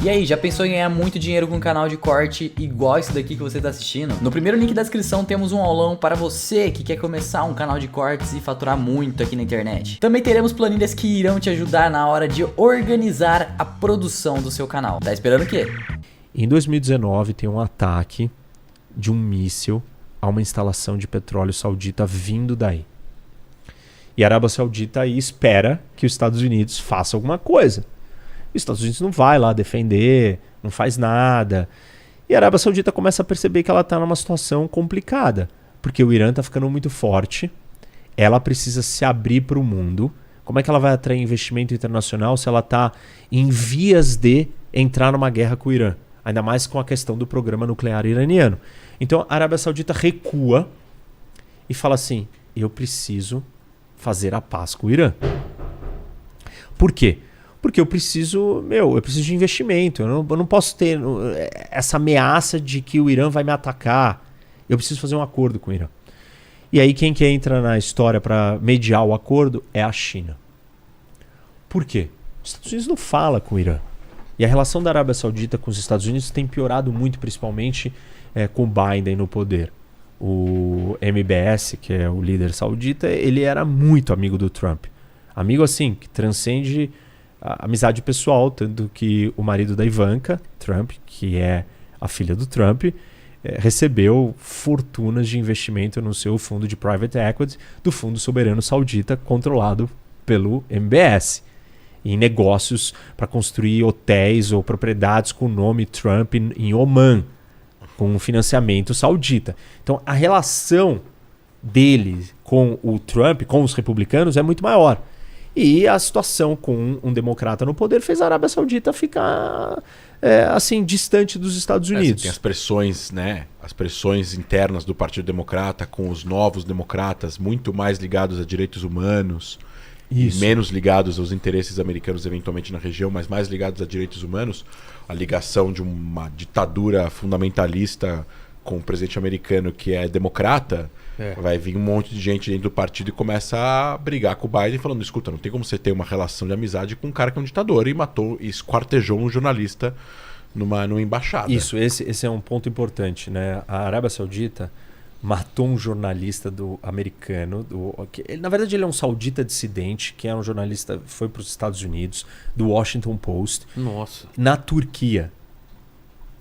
E aí, já pensou em ganhar muito dinheiro com um canal de corte igual esse daqui que você está assistindo? No primeiro link da descrição temos um aulão para você que quer começar um canal de cortes e faturar muito aqui na internet. Também teremos planilhas que irão te ajudar na hora de organizar a produção do seu canal. Tá esperando o quê? Em 2019 tem um ataque de um míssil a uma instalação de petróleo saudita vindo daí. E a Arábia Saudita aí espera que os Estados Unidos faça alguma coisa. Os Estados Unidos não vai lá defender, não faz nada. E a Arábia Saudita começa a perceber que ela está numa situação complicada, porque o Irã está ficando muito forte, ela precisa se abrir para o mundo. Como é que ela vai atrair investimento internacional se ela está em vias de entrar numa guerra com o Irã? Ainda mais com a questão do programa nuclear iraniano. Então a Arábia Saudita recua e fala assim, eu preciso fazer a paz com o Irã. Por quê? Porque eu preciso de investimento. Eu não posso ter essa ameaça de que o Irã vai me atacar. Eu preciso fazer um acordo com o Irã. E aí quem que entra na história para mediar o acordo é a China. Por quê? Os Estados Unidos não falam com o Irã. E a relação da Arábia Saudita com os Estados Unidos tem piorado muito, principalmente com Biden no poder. O MBS, que é o líder saudita, ele era muito amigo do Trump. Amigo assim, que transcende a amizade pessoal, tanto que o marido da Ivanka Trump, que é a filha do Trump, recebeu fortunas de investimento no seu fundo de private equity do Fundo Soberano Saudita, controlado pelo MBS, em negócios para construir hotéis ou propriedades com o nome Trump em Oman, com financiamento saudita. Então a relação dele com o Trump, com os republicanos, é muito maior. E a situação com um democrata no poder fez a Arábia Saudita ficar assim, distante dos Estados Unidos. Tem as pressões, né? As pressões internas do Partido Democrata com os novos democratas muito mais ligados a direitos humanos. Isso. Menos ligados aos interesses americanos eventualmente na região, mas mais ligados a direitos humanos. A ligação de uma ditadura fundamentalista com o presidente americano que é democrata, vai vir um monte de gente dentro do partido e começa a brigar com o Biden falando, escuta, não tem como você ter uma relação de amizade com um cara que é um ditador e matou e esquartejou um jornalista numa embaixada. Isso, esse é um ponto importante, né? A Arábia Saudita matou um jornalista americano, na verdade ele é um saudita dissidente, que é um jornalista, foi para os Estados Unidos, do Washington Post, Nossa. na Turquia.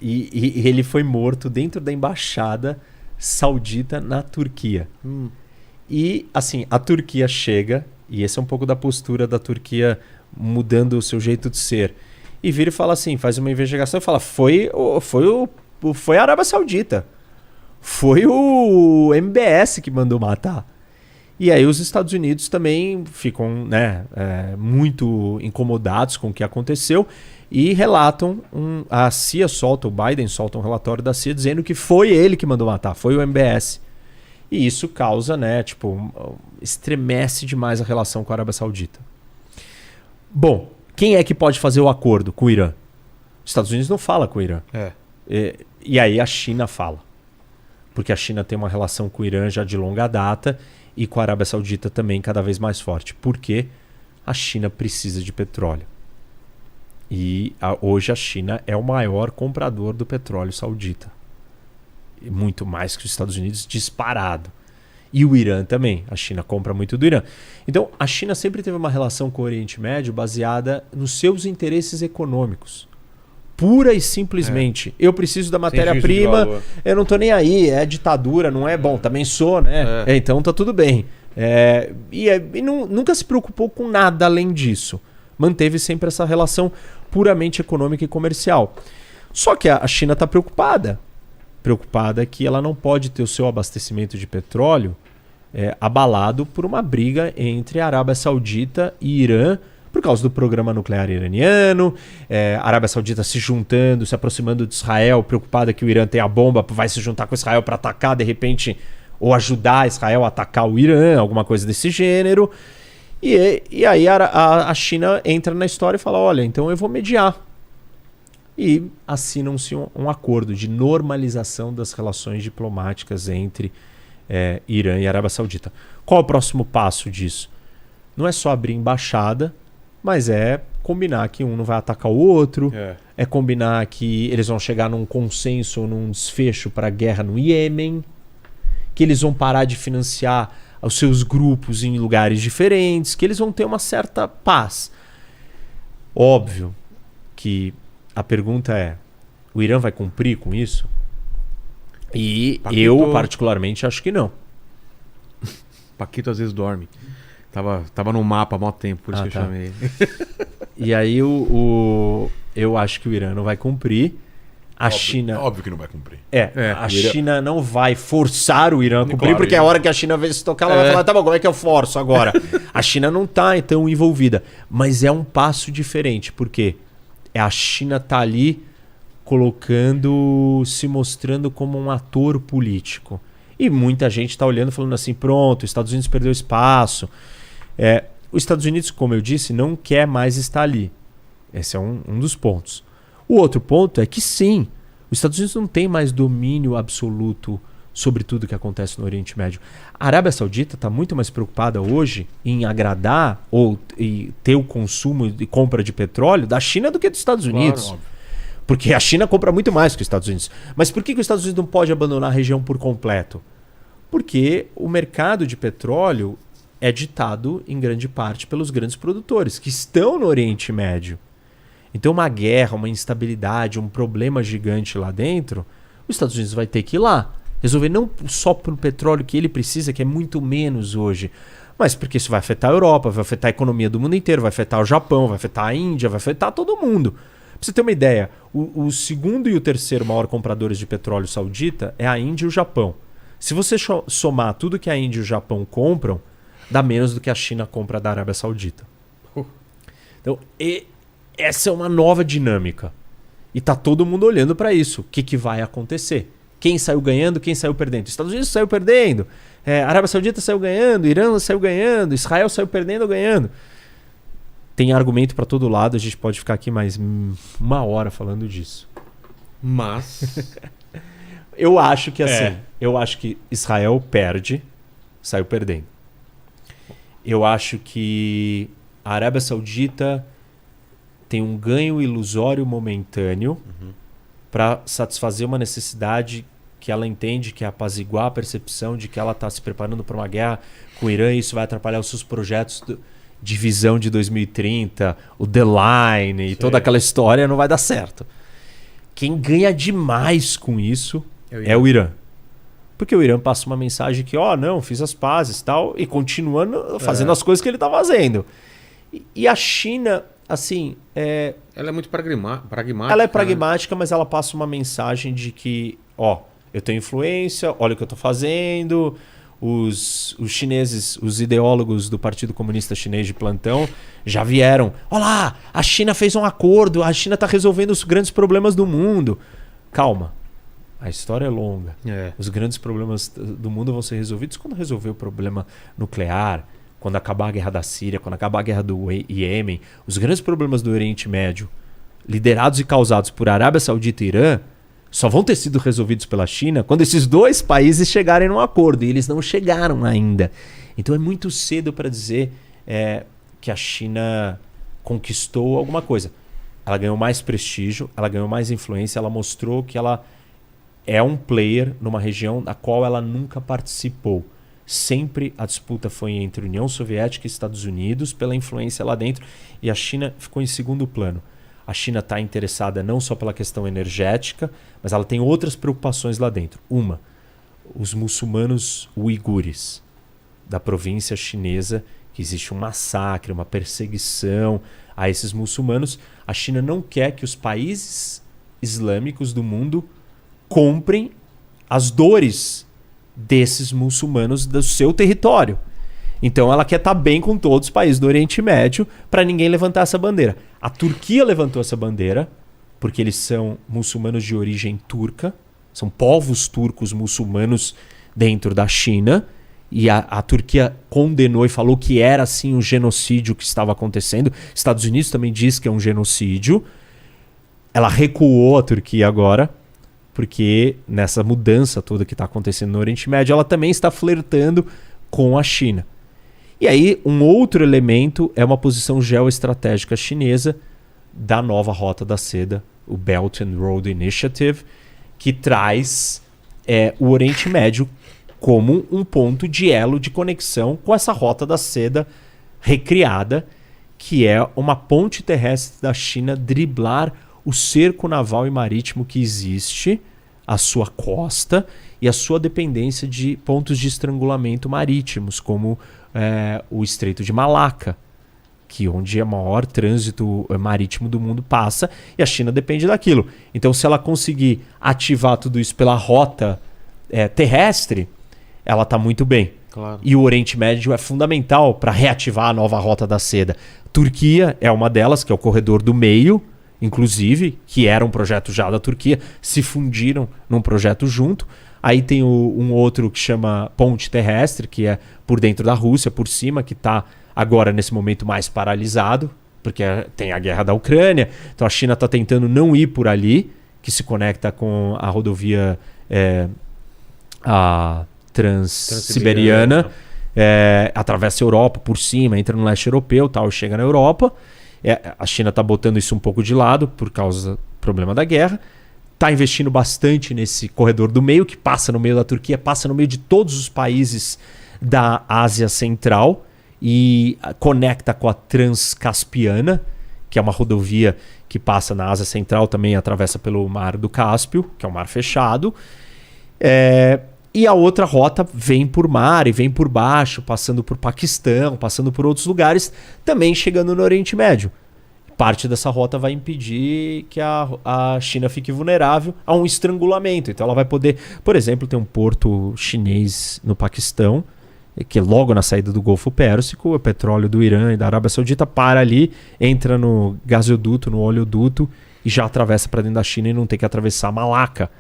E ele foi morto dentro da embaixada saudita na Turquia. E assim, a Turquia chega, e esse é um pouco da postura da Turquia mudando o seu jeito de ser, e vira e fala assim, faz uma investigação e fala, foi a Arábia Saudita. Foi o MBS que mandou matar. E aí os Estados Unidos também ficam muito incomodados com o que aconteceu e relatam, a CIA o Biden solta um relatório da CIA dizendo que foi ele que mandou matar, foi o MBS. E isso causa, estremece demais a relação com a Arábia Saudita. Bom, quem é que pode fazer o acordo com o Irã? Os Estados Unidos não fala com o Irã. E aí a China fala. Porque a China tem uma relação com o Irã já de longa data e com a Arábia Saudita também cada vez mais forte. Porque a China precisa de petróleo. E hoje a China é o maior comprador do petróleo saudita. Muito mais que os Estados Unidos, disparado. E o Irã também. A China compra muito do Irã. Então a China sempre teve uma relação com o Oriente Médio baseada nos seus interesses econômicos. Pura e simplesmente. Eu preciso da matéria-prima, eu não tô nem aí, é ditadura, não é bom, também sou, né? Então tá tudo bem. E nunca se preocupou com nada além disso. Manteve sempre essa relação puramente econômica e comercial. Só que a China está preocupada. Preocupada que ela não pode ter o seu abastecimento de petróleo abalado por uma briga entre a Arábia Saudita e Irã, por causa do programa nuclear iraniano, a Arábia Saudita se juntando, se aproximando de Israel, preocupada que o Irã tem a bomba, vai se juntar com Israel para atacar, de repente, ou ajudar Israel a atacar o Irã, alguma coisa desse gênero. E aí a China entra na história e fala, olha, então eu vou mediar. E assinam-se um acordo de normalização das relações diplomáticas entre Irã e Arábia Saudita. Qual é o próximo passo disso? Não é só abrir embaixada, mas combinar que um não vai atacar o outro, é combinar que eles vão chegar num consenso, num desfecho para a guerra no Iêmen, que eles vão parar de financiar os seus grupos em lugares diferentes, que eles vão ter uma certa paz. Óbvio que a pergunta é, o Irã vai cumprir com isso? E eu, particularmente, acho que não. Paquito às vezes dorme. Tava no mapa há muito tempo, por isso que eu chamei ele. E aí eu acho que o Irã não vai cumprir. China... Óbvio que não vai cumprir. A China não vai forçar o Irã a cumprir, porque a hora que a China vê se tocar, ela vai falar, tá bom, como é que eu forço agora? A China não tá tão envolvida. Mas é um passo diferente, porque a China tá ali se mostrando como um ator político. E muita gente está olhando falando assim, pronto, os Estados Unidos perdeu espaço. Os Estados Unidos, como eu disse, não quer mais estar ali. Esse é um dos pontos. O outro ponto é que sim, os Estados Unidos não tem mais domínio absoluto sobre tudo que acontece no Oriente Médio. A Arábia Saudita está muito mais preocupada hoje em agradar ou em ter o consumo e compra de petróleo da China do que dos Estados Unidos. Claro, óbvio. Porque a China compra muito mais que os Estados Unidos. Mas por que os Estados Unidos não pode abandonar a região por completo? Porque o mercado de petróleo é ditado em grande parte pelos grandes produtores que estão no Oriente Médio. Então uma guerra, uma instabilidade, um problema gigante lá dentro, os Estados Unidos vai ter que ir lá. Resolver não só pelo petróleo que ele precisa, que é muito menos hoje, mas porque isso vai afetar a Europa, vai afetar a economia do mundo inteiro, vai afetar o Japão, vai afetar a Índia, vai afetar todo mundo. Pra você ter uma ideia, o segundo e o terceiro maior compradores de petróleo saudita é a Índia e o Japão. Se você somar tudo que a Índia e o Japão compram, dá menos do que a China compra da Arábia Saudita. Então, essa é uma nova dinâmica. E tá todo mundo olhando para isso. O que vai acontecer? Quem saiu ganhando, quem saiu perdendo? Estados Unidos saiu perdendo, a Arábia Saudita saiu ganhando, Irã saiu ganhando, Israel saiu perdendo ou ganhando. Tem argumento para todo lado, a gente pode ficar aqui mais uma hora falando disso. Mas eu acho que eu acho que Israel saiu perdendo. Eu acho que a Arábia Saudita tem um ganho ilusório momentâneo para satisfazer uma necessidade que ela entende que é apaziguar a percepção de que ela está se preparando para uma guerra com o Irã e isso vai atrapalhar os seus projetos de visão de 2030, o The Line e toda aquela história não vai dar certo. Quem ganha demais com isso é o Irã. Porque o Irã passa uma mensagem que, não, fiz as pazes e tal, e continuando fazendo as coisas que ele está fazendo. E a China, assim... ela é muito pragmática. Ela é pragmática, mas ela passa uma mensagem de que, eu tenho influência, olha o que eu estou fazendo. Os chineses, os ideólogos do Partido Comunista Chinês de plantão já vieram. Olha lá, a China fez um acordo, a China está resolvendo os grandes problemas do mundo. Calma, a história é longa. Os grandes problemas do mundo vão ser resolvidos quando resolver o problema nuclear, quando acabar a guerra da Síria, quando acabar a guerra do Iêmen. Os grandes problemas do Oriente Médio, liderados e causados por Arábia Saudita e Irã, só vão ter sido resolvidos pela China quando esses dois países chegarem num acordo. E eles não chegaram ainda. Então é muito cedo para dizer que a China conquistou alguma coisa. Ela ganhou mais prestígio, ela ganhou mais influência, ela mostrou que ela é um player numa região da qual ela nunca participou. Sempre a disputa foi entre União Soviética e Estados Unidos pela influência lá dentro e a China ficou em segundo plano. A China está interessada não só pela questão energética, mas ela tem outras preocupações lá dentro. Uma, os muçulmanos uigures da província chinesa, que existe um massacre, uma perseguição a esses muçulmanos. A China não quer que os países islâmicos do mundo comprem as dores desses muçulmanos do seu território. Então ela quer estar bem com todos os países do Oriente Médio para ninguém levantar essa bandeira. A Turquia levantou essa bandeira porque eles são muçulmanos de origem turca, são povos turcos muçulmanos dentro da China, e a Turquia condenou e falou que era sim um genocídio que estava acontecendo. Estados Unidos também diz que é um genocídio. Ela recuou, a Turquia, agora, porque nessa mudança toda que está acontecendo no Oriente Médio, ela também está flertando com a China. E aí, um outro elemento é uma posição geoestratégica chinesa da nova Rota da Seda, o Belt and Road Initiative, que traz o Oriente Médio como um ponto de elo de conexão com essa Rota da Seda recriada, que é uma ponte terrestre da China driblar o cerco naval e marítimo que existe à sua costa e a sua dependência de pontos de estrangulamento marítimos, como o Estreito de Malaca, onde é o maior trânsito marítimo do mundo passa, e a China depende daquilo. Então, se ela conseguir ativar tudo isso pela rota terrestre, ela está muito bem. Claro. E o Oriente Médio é fundamental para reativar a nova Rota da Seda. Turquia é uma delas, que é o corredor do meio, inclusive, que era um projeto já da Turquia, se fundiram num projeto junto. Aí tem um outro que chama Ponte Terrestre, que é por dentro da Rússia, por cima, que está agora, nesse momento, mais paralisado, porque tem a guerra da Ucrânia. Então a China está tentando não ir por ali, que se conecta com a rodovia a Transsiberiana, atravessa a Europa por cima, entra no leste europeu, tal, chega na Europa. A China está botando isso um pouco de lado por causa do problema da guerra. Está investindo bastante nesse corredor do meio, que passa no meio da Turquia, passa no meio de todos os países da Ásia Central e conecta com a Transcaspiana, que é uma rodovia que passa na Ásia Central, também atravessa pelo Mar do Cáspio, que é um mar fechado. E a outra rota vem por mar e vem por baixo, passando por Paquistão, passando por outros lugares, também chegando no Oriente Médio. Parte dessa rota vai impedir que a China fique vulnerável a um estrangulamento. Então ela vai poder, por exemplo, ter um porto chinês no Paquistão, que logo na saída do Golfo Pérsico, o petróleo do Irã e da Arábia Saudita para ali, entra no gasoduto, no oleoduto e já atravessa para dentro da China e não tem que atravessar Malaca.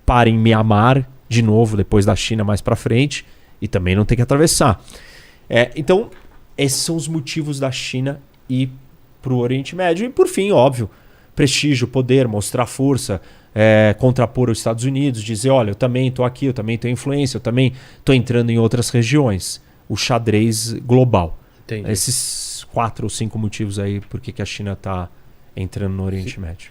Para em Mianmar, de novo, depois da China mais para frente, e também não tem que atravessar. Então, esses são os motivos da China ir para o Oriente Médio. E por fim, óbvio, prestígio, poder, mostrar força, contrapor os Estados Unidos, dizer, olha, eu também estou aqui, eu também tenho influência, eu também estou entrando em outras regiões. O xadrez global. Entendi. Esses 4 ou 5 motivos aí por que a China está entrando no Oriente Médio.